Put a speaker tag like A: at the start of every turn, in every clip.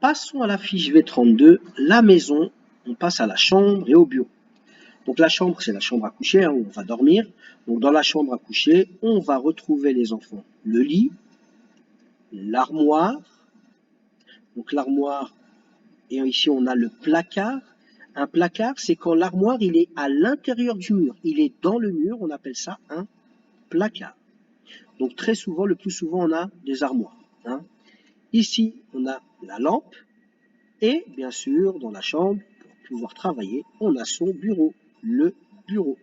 A: Passons à la fiche V32, la maison, on passe à la chambre et au bureau. Donc la chambre, c'est la chambre à coucher, où on va dormir. Donc dans la chambre à coucher, on va retrouver les enfants le lit, l'armoire. Donc l'armoire, et ici on a le placard. Un placard, c'est quand l'armoire, il est à l'intérieur du mur. Il est dans le mur, on appelle ça un placard. Donc très souvent, le plus souvent, on a des armoires. Ici, on a la lampe. Et bien sûr, dans la chambre, pour pouvoir travailler, on a son bureau, le bureau.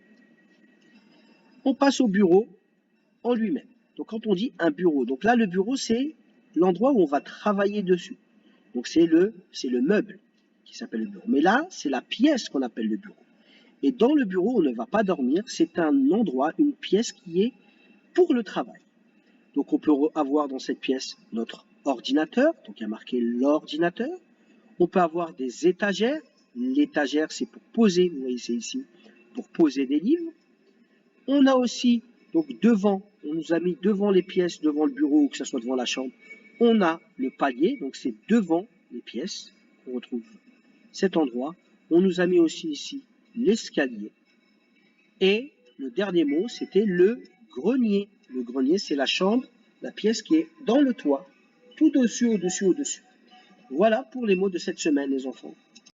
A: On passe au bureau en lui-même. Donc quand on dit un bureau, donc là le bureau c'est l'endroit où on va travailler dessus. Donc c'est le meuble qui s'appelle le bureau. Mais là, c'est la pièce qu'on appelle le bureau. Et dans le bureau, on ne va pas dormir, c'est un endroit, une pièce qui est pour le travail. Donc on peut avoir dans cette pièce notre ordinateur, donc il y a marqué l'ordinateur. On peut avoir des étagères. L'étagère, c'est pour poser, vous voyez, c'est ici, pour poser des livres. On a aussi, donc devant, on nous a mis devant les pièces, devant le bureau, ou que ce soit devant la chambre, on a le palier, donc c'est devant les pièces qu'on retrouve cet endroit. On nous a mis aussi ici l'escalier. Et le dernier mot, c'était le grenier. Le grenier, c'est la chambre, la pièce qui est dans le toit, tout dessus, au-dessus, au-dessus. Voilà pour les mots de cette semaine, les enfants.